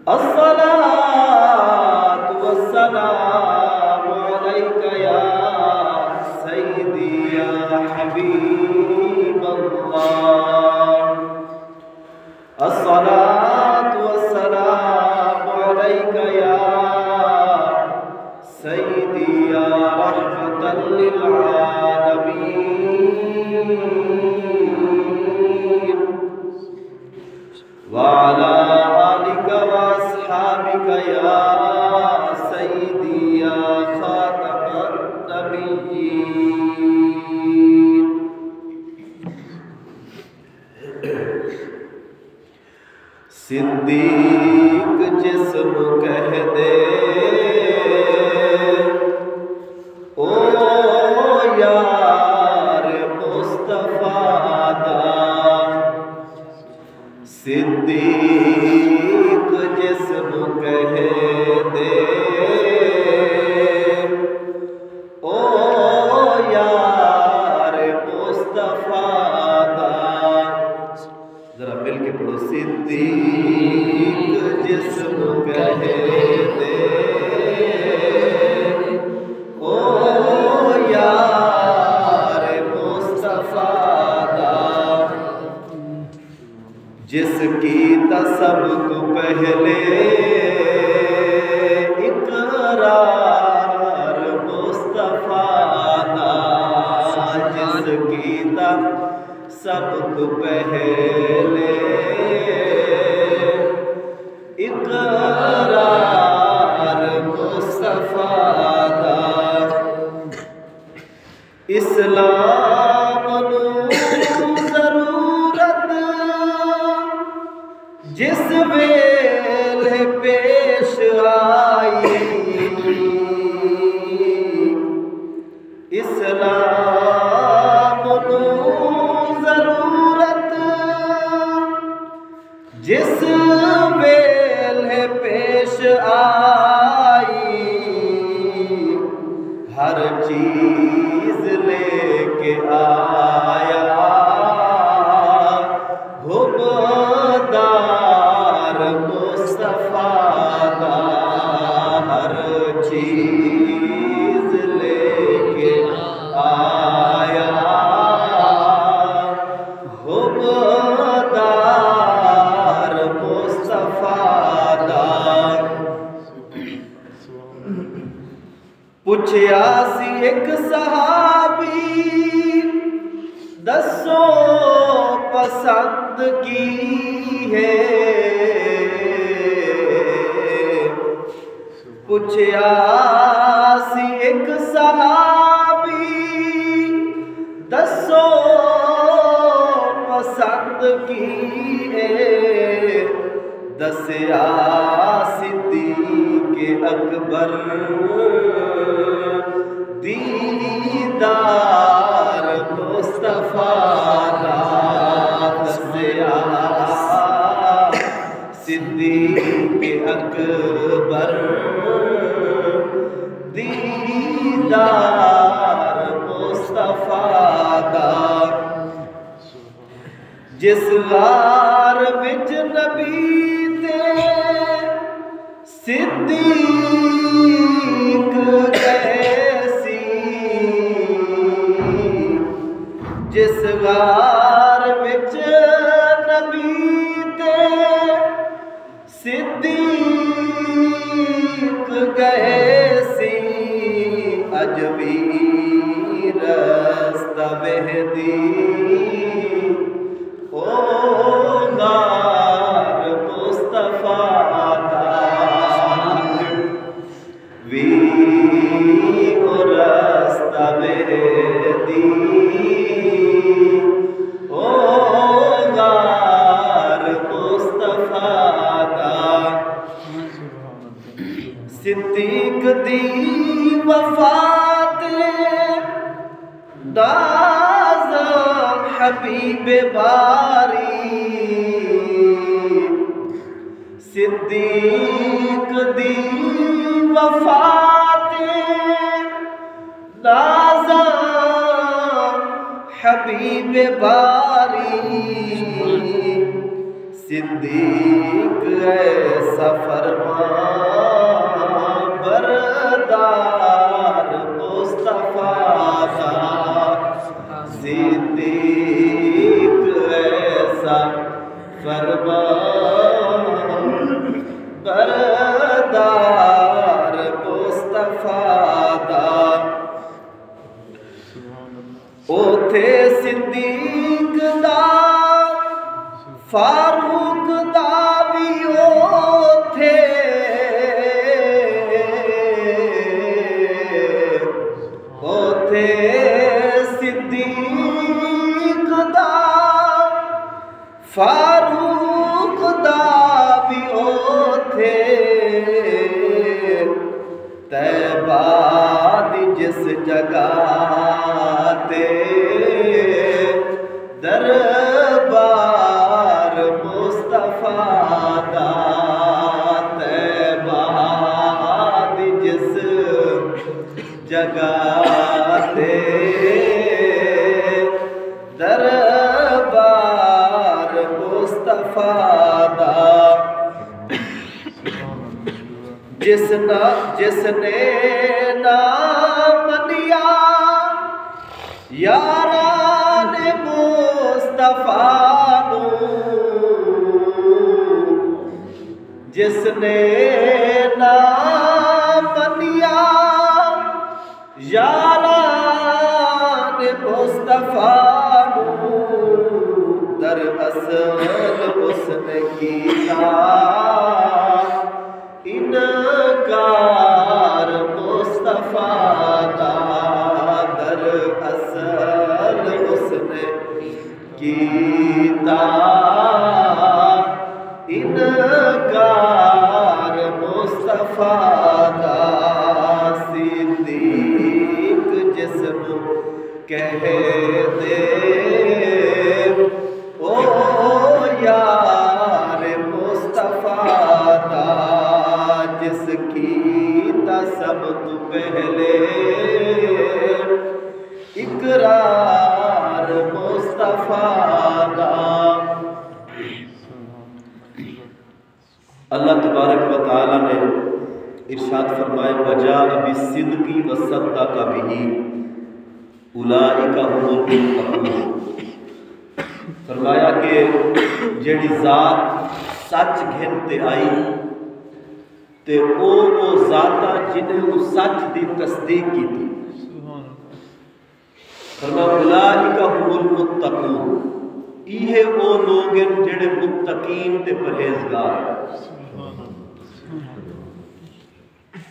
الصلاة والسلام عليك يا سيدي يا حبيب الله. الصلاة والسلام عليك يا سيدي يا رحمة للعالمين، وعلى آلك وأصحابك يا سيدي يا خاتم النبيين. صدیق جسم کہہ دے او یار مصطفیٰ دا، صدیق جسم کہہ دے او یار مصطفیٰ دا. ذرا مل کے پڑھو. صدیق جسم کہہ دے او یار مصطفیٰ دا، جس کی سب تو پہلے اقرار مصطفیٰ دا، جس کی سب تو پہلے اقرار مصطفیٰ دا. اسلام نو ضرورت جس ویلے پیش آئی، اسلام نو ضرورت جس ویلے پیش آئی، ہر چیز لے کے آیا حبدار مصطفیٰ دا، ہر چیز لے کے آیا حبدار مصطفیٰ دا. پوچھیا سی ایک صحابی دسو پسند کی ہے، پوچھیا سی ایک صحابی دسو پسند کی ہے، دسیا صدیق اکبر دیدار مصطفیٰ دا، دسیا صدیق اکبر دیدار مصطفیٰ دا. جس غار وچ نبی تے صدیق گئے سی، جس غار وچ نبی تے صدیق گئے سی، اج بھی رستہ وہدی او غار مصطفیٰ دا، وی او رستہ وہدی او غار مصطفیٰ دا. صدیق دی وفات ناز حبیب باری، صدیق دی وفات ناز حبیب باری، صدیق ہے سفر جس نے منیا یاران مصطفیٰ نو، جس نے منیا یاران مصطفیٰ نو، در اصل اس نے کیتا انکار مصطفیٰ دا، در اصل اس نے کیتا انکار مصطفیٰ دا، صدیق جس نو کہہ دے او یار مصطفیٰ دا، جس کی سب تو پہلے اقرار مصطفیٰ دا۔ اللہ تبارک و تعالی نے ارشاد فرمائے وَجَاءَ بِالصِّدْقِ وَصَدَّقَ بِهِ أُولَئِكَ هُمُ الْمُتَّقُونَ۔ فرمایا کہ جیڑی ذات سچ گھنتے آئی تے او ذاتا جنہیں وہ سچ دی تصدیق کی تھی، فرمایا اولئک هم المتقون، یہ او لوگ ہیں جڑے متقین تے پرہیزگار ہیں۔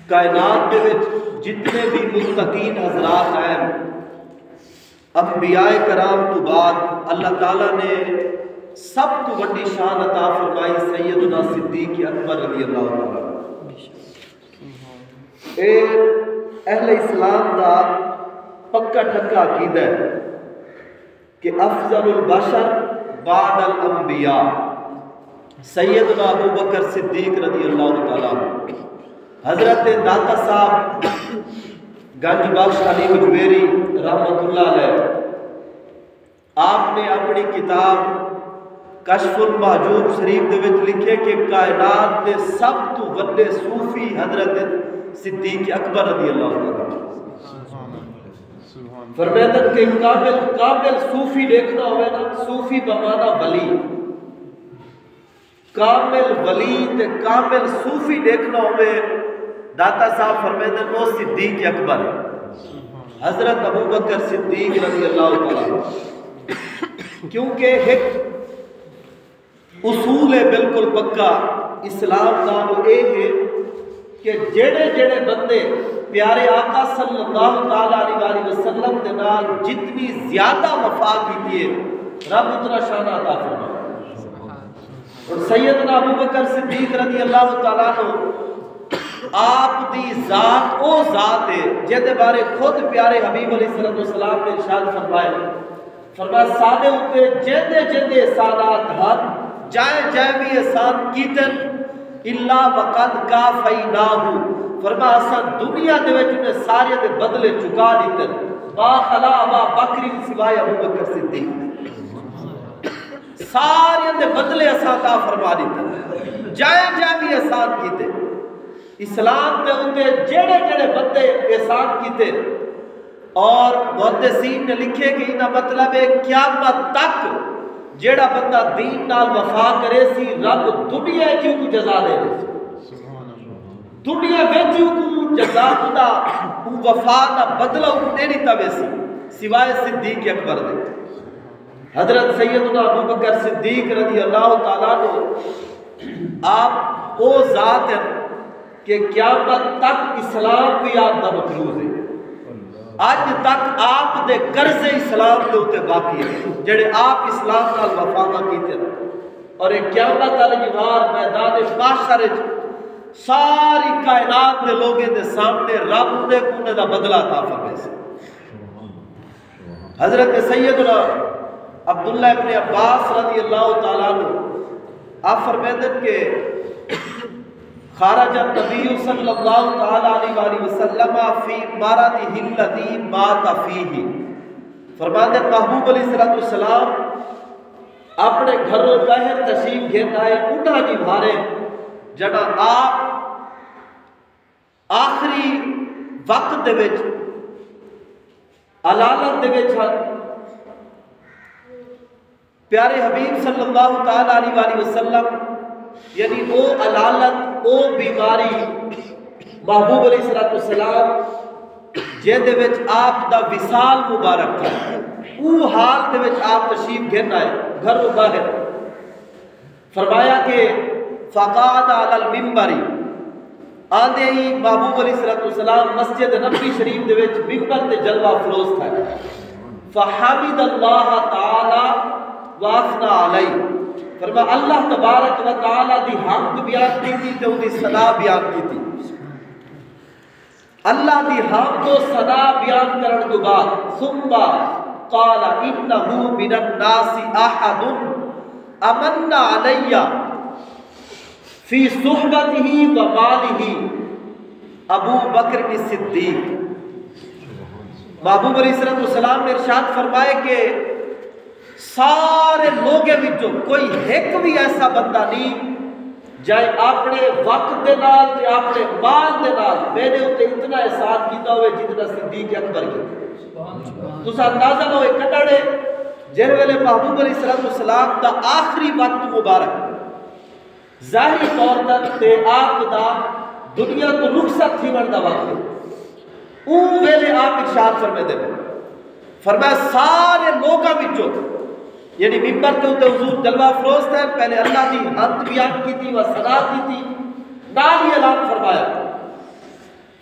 کائنات دے وچ جتنے بھی متقین حضرات ہیں، انبیاء کرام تو بعد اللہ تعالیٰ نے سب تو بڑی شان عطا فرمائی سیدنا صدیق اکبر رضی اللہ عنہ۔ اے اہل اسلام دا پکا ٹھکا عقیدہ ہے کہ افضل البشر بعد الانبیاء سیدنا ابو بکر صدیق رضی اللہ تعالیٰ عنہ۔ حضرت داتا صاحب گنج بخش علی مجویری رحمت اللہ علیہ، آپ نے اپنی کتاب کشف المحجوب شریف دے وچ لکھے کہ کائنات دے سب تو وڈے صوفی حضرت صدیق اکبر رضی اللہ عنہ۔ فرمایا کہ کامل صوفی دیکھنا ہوئے نا، صوفی بمانا ولی، کامل ولی تے کامل صوفی دیکھنا ہوئے داتا صاحب فرماتے ہیں وہ صدیق اکبر حضرت ابو بکر صدیق رضی اللہ تعالیٰ، کیونکہ ایک اصول ہے بالکل پکا اسلام کا، وہ یہ ہے کہ جڑے بندے پیارے آقا صلی اللہ تعالیٰ علیہ وسلم کے نال جتنی زیادہ وفا کی ہے رب اتنا شان عطا فرمائے۔ اور سیدنا ابو بکر صدیق رضی اللہ تعالیٰ عنہ آپ دی ذات او ذات ہے جہدے بارے خود پیارے حبیب علیہ السلام نے ارشاد فرمایا سادے ہوتے جہدے احسانات ہم جائے بھی احسان کیتن اللہ وقد کافیناہو، فرمایا اساں دنیا دے وچ انہیں سارے دے بدلے چکا دیتن، ما خلا ابا بکر سوائے ابو بکر صدیق، سارے دے بدلے اساں عطا فرما دیتن، جائے بھی احسان کیتے۔ اسلام دے ہوتے جڑے بندے احسان کیتے، اور محدثین نے لکھے کہ انہا مطلب ہے قیامت تک جیڑا بندہ دین نال وفا کرے سی رب دنیا چیو کو جزا دے دے سی، دنیا ویچیو کو جزا خدا وفا نہ بدلہ اٹھنے نہیں تاوے سی سوائے صدیق اکبر دے۔ حضرت سیدنا ابو بکر صدیق رضی اللہ تعالیٰ عنہ آپ وہ ذات ہیں کہ قیامت تک اسلام بھی آپ دا مفروض ہے، آج تک آپ دے قرض اسلام دے ہوتے باقی ہیں جڑے آپ اسلام نال وفا نہ کیتے ہیں، اور ایک قیامت علی جوار میدان محشر ساری کائنات دے لوگوں دے سامنے رب دے کونے دا بدلہ عطا فرمائے سے۔ حضرت سیدنا عبداللہ ابن عباس رضی اللہ تعالیٰ عنہ آپ فرمائے کہ خارج النبی صلی اللہ تعالیٰ علیہ وسلم فی مرضہ الذی مات فیہ، فرماتے محبوب علیہ السلام اپنے گھروں باہر تشریف گھن آئے، اٹھا جی بھارے جڑا آپ آخری وقت دے وچ علالت دے وچ پیارے حبیب صلی اللہ تعالی علیہ وآلہ وسلم یعنی او علالت او بیماری محبوب علیہ السلام جہدے وچ آپ دا وصال مبارک تھا او حال دے وچ آپ تشریف گھن آئے گھر و باہر فرمایا کہ فقاد علی المنبر آندے ہی محبوب علیہ السلام مسجد نبوی شریف دے وچ ممبر تے جلوہ افروز تھا فحمد اللہ تعالی واسنا علیہ فرمایا اللہ تبارک و تعالی دی حمد بیان کی تھی تے دی ثنا بیان کی تھی اللہ دی حمد و ثنا بیان کرن تو بعد ثم قال انه من الناس احد امن علی فی صحبته و ماله ابو بکر صدیق محبوب علیہ السلام نے ارشاد فرمائے کہ سارے لوگے وچوں کوئی ایک بھی ایسا بندہ نہیں جائے اپنے وقت دے نال تے اپنے مال دے نال میرے اوتے اتنا احسان کیتا ہوئے جتنا صدیق اکبر کیتا تسا اندازہ نہ ہوئے کٹڑے جن ویلے محبوب علیہ السلام دا آخری وقت مبارک ظاہری طور تک تے آپ دا دنیا تو رخصت تھی وردا وقت اون ویلے آپ ارشاد فرمے دے فرمایا سارے لوگاں وچوں یعنی ممبر تے اوتے حضور جلوہ افروز تھے پہلے اللہ دی حمد بیان کی تھی و ثنا کی تھی نال ہی اعلان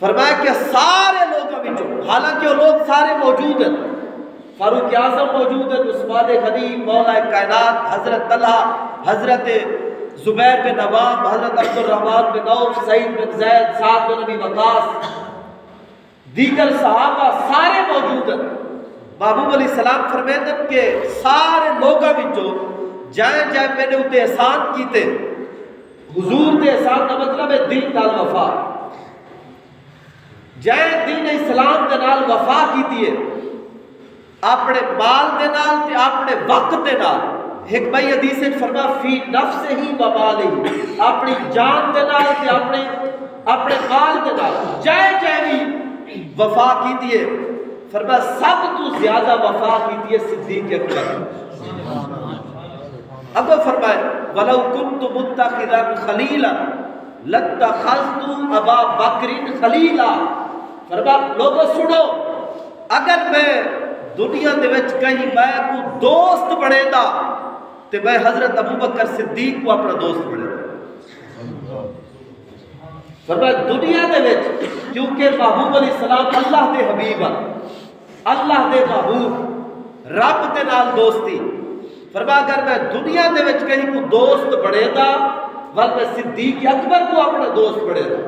فرمایا کہ سارے لوگاں وچوں حالانکہ وہ لوگ سارے موجود ہیں فاروق اعظم موجود ہیں عثمان غنی مولا کائنات حضرت طلحہ حضرت زبیر بن عوام حضرت عبد الرحمن بن عوف سعید بن زید سعد بن ابی وقاص دیگر صحابہ سارے موجود ہیں محبوب علیہ السلام فرمائے کہ سارے لوگاں وچوں جائیں جائیں میں نے اتے احسان کیتے حضور تے احسان کا مطلب ہے دین نال وفا جائیں دین اسلام دے نال وفا کیتی ہے اپنے مال دے نال تے اپنے وقت دے نال ایک بھائی حدیث سے فرما فی نفس ہی و مال ہی اپنی جان دے نال تے اپنے مال دے نال جائیں جائیں بھی وفا کیتی ہے فرما سب تو زیادہ وفا کیتی ہے صدیق اکبر اب فرمائے وَلَوْ كُنْتُ مُتَّخِذًا خَلِيلًا لَاتَّخَذْتُ أَبَا بَكْرٍ خَلِيلًا فرما لوگوں سنو اگر میں دنیا دے وچ کہیں میں کو دوست بڑھے دا تو میں حضرت ابو بکر صدیق کو اپنا دوست بڑھے دا فرما دنیا دے وچ کیونکہ محبوب علیہ السلام اللہ دے حبیب اللہ دے محبوب رب دے نال دوستی فرما اگر میں دنیا دے وچ کہیں کو دوست بڑھے دا ول میں صدیق اکبر کو اپنا دوست بڑھے دا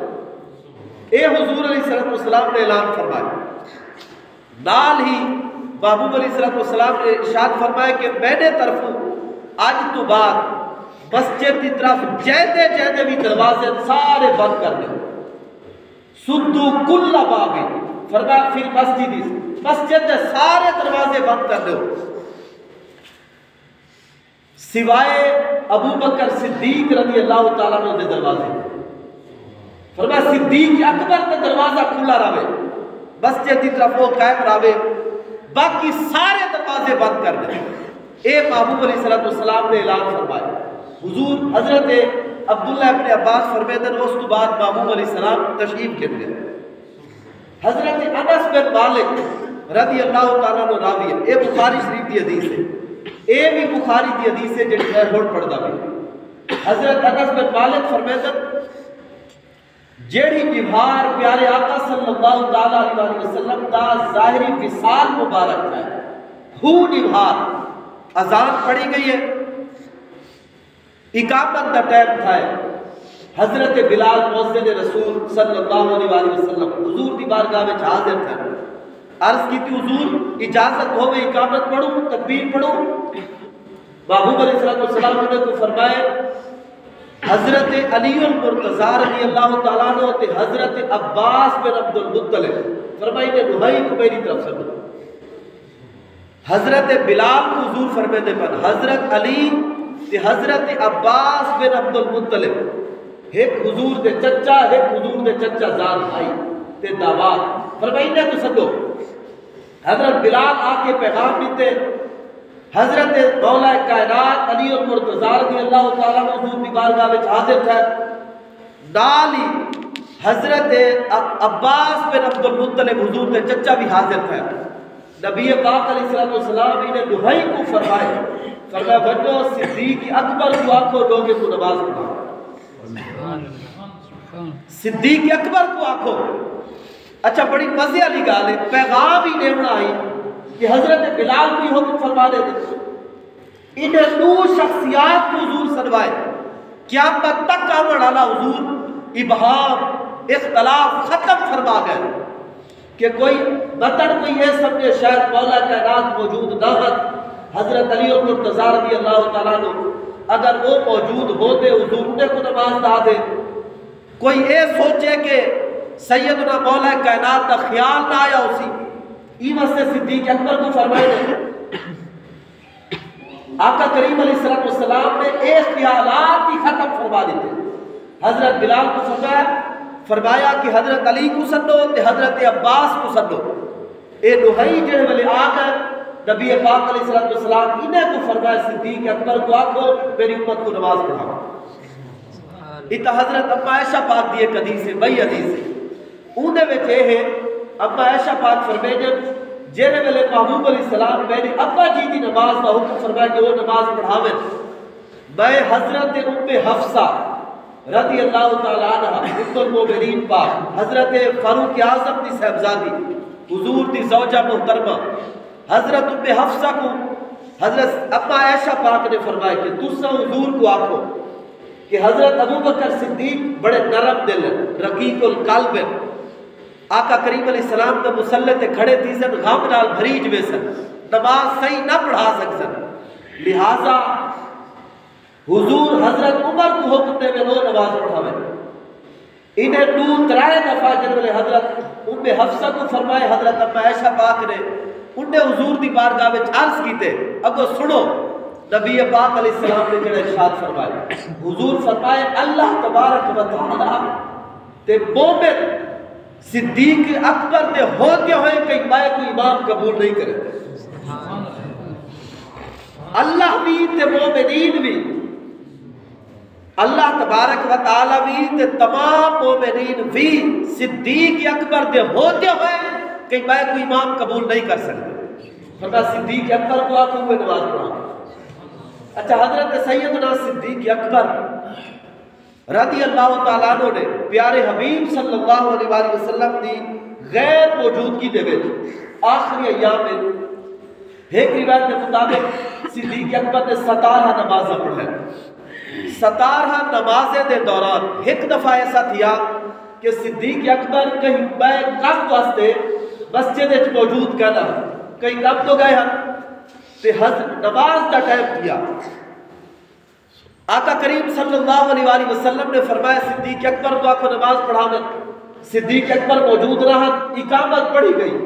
اے حضور علیہ السلام نے اعلان فرمایا نال ہی محبوب علیہ السلام نے ارشاد فرمایا کہ میں نے طرفوں آج تو بعد مسجد کی طرف جیدے جیدے بھی دروازے سارے بند کر دیں سدو کل باب فرمایا پھر مسجد کے سارے دروازے بند کر دو سوائے ابو بکر صدیق رضی اللہ تعالیٰ نے دروازے فرمایا صدیق اکبر تے دروازہ کھلا رہے مسجد کی طرف وہ قائم رہے باقی سارے دروازے بند کر دیں اے محبوب علیہ السلام نے اعلان فرمایا حضور حضرت عبداللہ ابن عباس فرمیدن اس تو بعد محبوب علیہ السلام تشریف کے لئے حضرت انس بن مالک رضی اللہ تعالیٰ نے راوی ہے اے بخاری شریف دی حدیث ہے اے بھی بخاری دی حدیث ہے جنہی میں ہوڑ پڑھتا بھی حضرت انس بن مالک فرمیدن جیڑی نبھار پیارے آقا صلی اللہ علیہ وسلم دا ظاہری وصال مبارک ہے ہو نبھار اذان پڑھی گئی ہے اقامت دا ٹائم تھا ہے حضرت بلال مؤذن رسول صلی اللہ علیہ وسلم حضور دی بارگاہ میں حاضر تھا عرض کی تھی حضور اجازت ہو میں اقامت پڑھوں تکبیر پڑھوں محبوب علیہ السلام نے تو فرمائے حضرت علی المرتضی رضی اللہ تعالیٰ عنہ تے حضرت عباس بن عبد المطلب فرمائی نے دہائی کو میری طرف سے حضرت بلال کو حضور فرماتے پر حضرت علی تے حضرت عباس بن عبد المطلب ایک حضور دے چچا ایک حضور دے چچا زاد بھائی تے دعوات فرمائی نے تو سدو حضرت بلال آ کے پیغام دیتے حضرت مولا کائنات علی المرتضی رضی اللہ تعالیٰ حضور کی بارگاہ میں حاضر تھے نالی حضرت عباس بن عبد المطلب حضور کے چچا بھی حاضر تھے نبی پاک علیہ السلام انہیں دہائی کو فرمایا بچو صدیق اکبر کو آنکھو لوگے تو نماز پڑھا صدیق اکبر کو آنکھو اچھا بڑی مزے علی گال ہے پیغام ہی دیونا آئی کہ حضرت بلال بھی حکم فرما دے انہیں دو شخصیات کو حضور سنوائے قیامت تک آمن آلا حضور ابہام اختلاف ختم فرما گئے کہ کوئی بطن کوئی یہ سمجھے شاید مولا کائنات موجود نہ حضرت علی المرتضی رضی اللہ تعالیٰ نے اگر وہ موجود ہوتے حضور نے کو نماز دا دے کوئی یہ سوچے کہ سیدنا مولا کائنات کا خیال نہ آیا اسی ایمت سے صدیق اکبر کو فرمائے دے آقا کریم علیہ السلام نے ایک خیالات ہی ختم فرما دیتے حضرت بلال کو فرمایا کہ حضرت علی کو سنو تے حضرت عباس کو سنو اے دہائی جڑے والے آگئے نبی پاک علیہ السلام انہیں کو فرمایا صدیق اکبر کو آکھو میری امت کو نماز پڑھا اتنا حضرت اما عائشہ پاک دیئے حدیث سے بھئی حدیث سے انہیں بیٹھے ہیں اما عائشہ پاک فرمائے جینے والے محبوب علیہ السلام میری ابا جی دی نماز کا حکم فرمایا کہ وہ نماز پڑھاویں میں حضرت ام حفصہ رضی اللہ تعالیٰ عنہ ام المومنین پاک حضرت فاروق اعظم دی صاحبزادی حضور دی زوجہ محترمہ حضرت ام حفصہ کو حضرت اما عائشہ پاک نے فرمایا کہ تسا حضور کو آکھو کہ حضرت ابو بکر صدیق بڑے نرم دل رقیق القلب آقا کریم علیہ السلام کا مسلط کھڑے تھی سن غم نال بھریج میں سن نماز صحیح نہ پڑھا سکسن لہٰذا حضور حضرت عمر کو حکم دے میں لو نماز پڑھاوے انہیں دو ترائے دفعہ جنوالے حضرت ام حفصہ کو فرمائے حضرت ام عائشہ پاک نے انہیں حضور دی بارگاہ میں عرض کیتے اگو سنو نبی پاک علیہ السلام نے جڑے ارشاد فرمائے حضور فرمائے اللہ تبارک و تعالی تے مومن صدیق اکبر دے ہوتے ہوئے کئی بائے کوئی امام قبول نہیں کرے اللہ بھی تے مومنین بھی اللہ تبارک و تعالی بھی تے تمام مومنین بھی صدیق اکبر دے ہوتے ہوئے کئی بائے کوئی امام قبول نہیں کر سکتے فرمایا صدیق اکبر کو آپ ہوئے نماز پڑھا اچھا حضرت سیدنا صدیق اکبر رضی اللہ تعالیٰ عنہ نے پیارے حبیب صلی اللہ علیہ وآلہ وسلم دی غیر موجودگی دے وچ آخری ایام میں ایک روایت کے مطابق صدیق اکبر نے 17 نمازیں پڑھیں 17 نمازیں دے دوران ایک دفعہ ایسا تھیا کہ صدیق اکبر کہیں بے کم واسطے مسجد وچ موجود کہنا کہیں کم تو گئے ہیں تے نماز دا ٹائم کیا آقا کریم صلی اللہ علیہ وآلہ وسلم نے فرمایا صدیق اکبر کو آکھو نماز پڑھاویں صدیق اکبر موجود رہا اقامت پڑھی گئی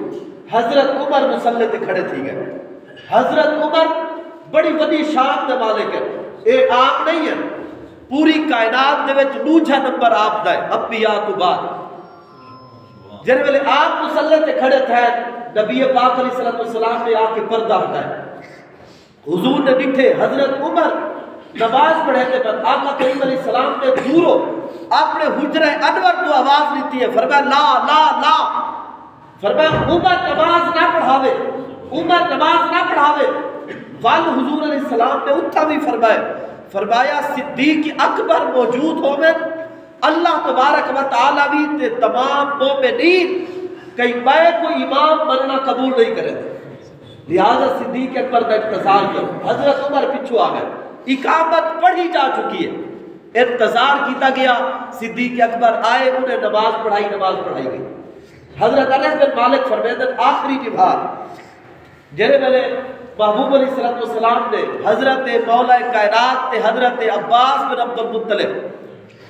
حضرت عمر مصلی تے کھڑے تھی گئے حضرت عمر بڑی بڑی شان دے مالک ہے اے عام نہیں ہے پوری کائنات دے وچ دوجا نمبر آپ دا ہے انبیاء تو بعد جن ویلے آپ مصلی تے کھڑے تھے نبی پاک علیہ السلام نے آ کے پردہ ہٹایا حضور نے ڈٹھے حضرت عمر نماز پڑھے تھے پر آقا کریم علیہ السلام نے دورو اپنے حجرہ انور تو آواز لیتی ہے فرمایا لا لا لا فرمایا عمر نماز نہ پڑھاوے عمر نماز نہ پڑھاوے وال حضور علیہ السلام نے اتھا بھی فرمایا صدیق اکبر موجود ہوئے اللہ تبارک و تعالی بھی تے تمام مومنین کئی بائے کو امام بننا قبول نہیں کرے لہذا صدیق اکبر کا انتظار کرو حضرت عمر پچھو آ گئے اقامت پڑھی جا چکی ہے انتظار کیتا گیا صدیق اکبر آئے انہیں نماز پڑھائی گئی حضرت انس بن مالک فرماتے ہیں آخری جبہار جرے ملے محبوب علیہ السلام نے حضرت مولا کائنات نے حضرت عباس بن عبد المطلب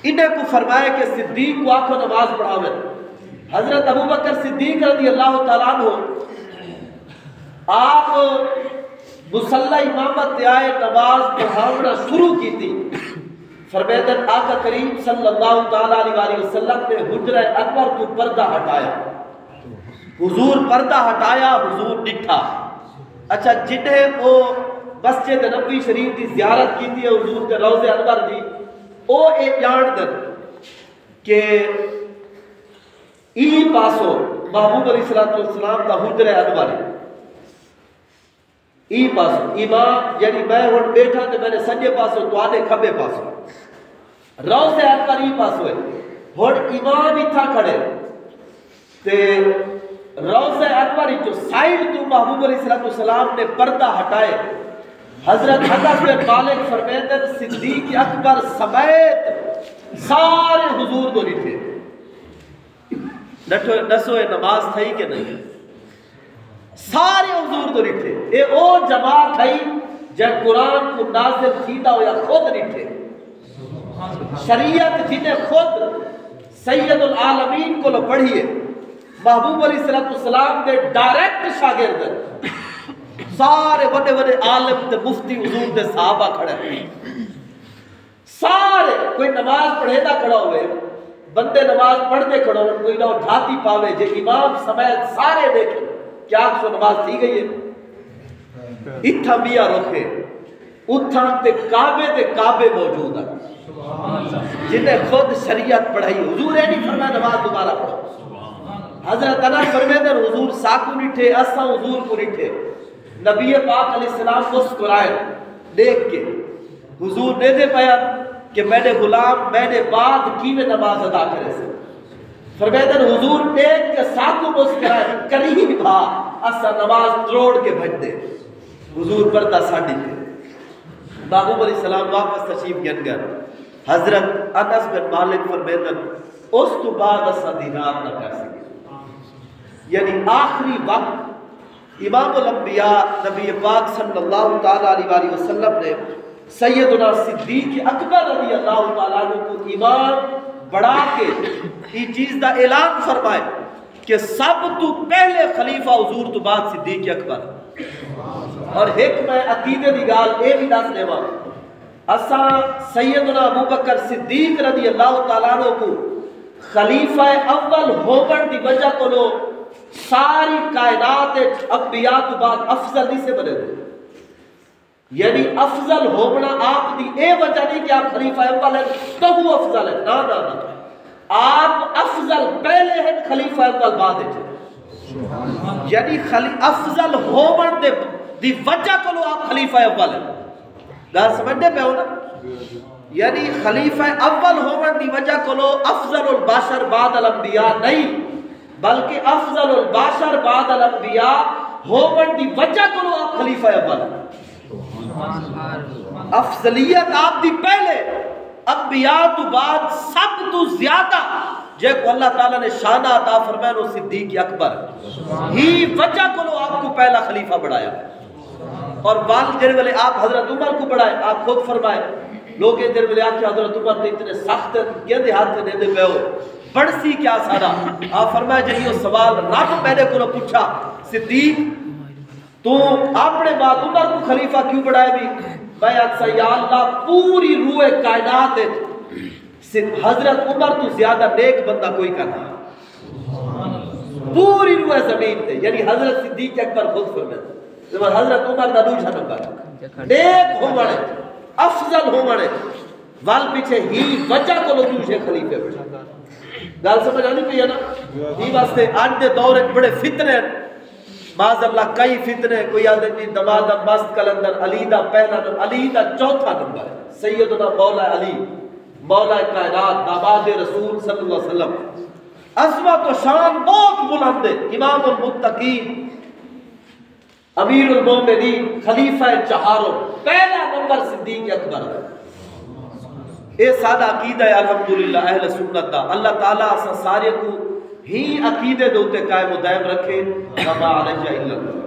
انہیں کو فرمایا کہ صدیق کو آنکھوں نماز پڑھاویں حضرت ابو بکر صدیق رضی اللہ تعالیٰ عنہ آپ مصلی امامت آئے نماز پڑھاونا شروع کی تھی فرمیدن آقا کریم صلی اللہ تعالیٰ علیہ وسلم نے حجرہ انور تو پردہ ہٹایا، حضور پردہ ہٹایا، حضور ڈٹھا۔ اچھا جنہیں وہ مسجد نبوی شریف کی زیارت کی تھی حضور کے روضے انور دی، وہ ایک جان دن کہ ای پاسو محبوب علیہ السلام کا حجرہ انور ہے، ای پاسو امام یعنی میں ہوں بیٹھا تو میں نے سجے پاسو تو آنے کھبے پاسو روضے انور ای پاسو ہے، ہوں امام ہی تھا کھڑے تے روضہ انور جو سائیڈ تو محبوب علیہ السلام نے پردہ ہٹائے، حضرت انس بن مالک فرمیندن صدیق اکبر سمیت سارے حضور کو ڈٹھے، دسو نماز تھئی کہ نہیں؟ سارے حضور کو ڈٹھے، اے او جماعت تھئی جب قرآن کو نازل تھیدا ہو یا خود ڈٹھے، شریعت جنہیں خود سید العالمین کو لو پڑھیے، محبوب علیہ السلام نے ڈائریکٹ شاگرد سارے بڑے بڑے عالم تے مفتی حضور دے صحابہ کھڑے ہیں، سارے کوئی نماز پڑھے دا کھڑا ہوئے، بندے نماز پڑھتے کھڑا ہوئے، کوئی نہ اٹھاتی پاوے جے امام سمیت سارے دیکھیں کیا سو نماز تھی گئی ہے؟ اتھا بیا رکھے اتھا تے کعبے موجود ہیں جنہیں خود شریعت پڑھائی، حضور ہے نہیں فرمایا نماز دوبارہ پڑھو، حضرت انس فرمیندن حضور ساکو نٹھے اساں حضور کو نٹھے، نبی پاک علیہ السلام مسکرائے دیکھ کے، حضور نے دے پایا کہ میں نے غلام میں نے بعد کیویں نماز ادا کرے سے، فرمیندن حضور دیکھ کے ساکو مسکرائے قریب بھا اساں نماز تروڑ کے بھج دے، حضور پردہ ساڑی تھے، محبوب علیہ السلام واپس تشریف گن گئے، حضرت انس بن مالک فرمیندن اس تو بعد اساں دینار نہ کر سکے، یعنی آخری وقت امام الانبیاء نبی پاک صلی اللہ تعالیٰ علیہ وسلم نے سیدنا صدیق اکبر رضی اللہ تعالیٰ عنہ کو ایمان بڑھا کے یہ چیز دا اعلان فرمائے کہ سب تو پہلے خلیفہ حضور تو بعد صدیق اکبر، اور حکمہ عقیدے دی گال اے بھی دس لیوا اساں سیدنا ابوبکر صدیق رضی اللہ تعالیٰ عنہ کو خلیفہ اول ہومن دی وجہ کو لو ساری کائنات انبیاء تو بعد افضل نہیں سے بنے دے، یعنی افضل ہونا آپ دی اے وجہ نہیں کہ آپ خلیفہ اول ہیں تو وہ افضل ہے، نا نا نا، آپ افضل پہلے ہیں خلیفہ اول بعد ہے، یعنی افضل ہومن دی وجہ کو لو آپ خلیفہ اول ہیں، گا سمجھنے پہ ہو نا، یعنی خلیفہ اول ہومن دی وجہ کو لو افضل البشر بعد الانبیاء نہیں، بلکہ افضل البشر بعد الانبیاء ہومن دی وجہ کو لو آپ خلیفہ اول ہیں، افضلیت آپ دی پہلے، انبیاء تو بعد سب تو زیادہ جے کو اللہ تعالیٰ نے شانہ عطا فرمائے نو صدیق اکبر ہی وجہ کو لو آپ کو پہلا خلیفہ بڑھایا، اور بال جن والے آپ حضرت عمر کو بڑھائے، آپ خود فرمائے لوگ جن والے آپ کے حضرت عمر نے اتنے سخت کہتے ہاتھ سے دیندے پہ ہو بڑھسی کیا سارا، آپ فرمائے جنہی وہ سوال رب میں نے کو پوچھا صدیق تو اپنے بعد عمر کو خلیفہ کیوں بڑھائے بھی، میں اکسا یا اللہ پوری روح کائنات ہے حضرت عمر تو زیادہ نیک بندہ کوئی کرنا، پوری روح زمین تے، یعنی حضرت صدیق اکبر خود فرمائے حضرت عمر دا دوجہ نمبر نیک ہو مڑے افضل ہو مڑے وال پیچھے ہی وجہ کو لوگ دوسرے خلیفے بڑھا، گال سمجھ آنی پہ ہے نا، یہ واسطے آج دے دور ایک بڑے فتنے ہیں، معاذ اللہ کئی فتنے، کوئی آدھے جی دمادہ مست کلندر علی دا پہلا نمبر، علی دا چوتھا نمبر ہے، سیدنا مولا علی مولا کائنات داماد رسول صلی اللہ علیہ وسلم، عظمت و شان بہت بلند ہے، امام المتقین امیر المومنین خلیفہ چہاروں، پہلا نمبر صدیق اکبر ہے، اے سادہ عقیدہ ہے الحمدللہ اہل سنت دا، اللہ تعالیٰ اسا سارے کو ہی عقیدے دوتے قائم و دائم رکھے، وما علیہ الا اللہ۔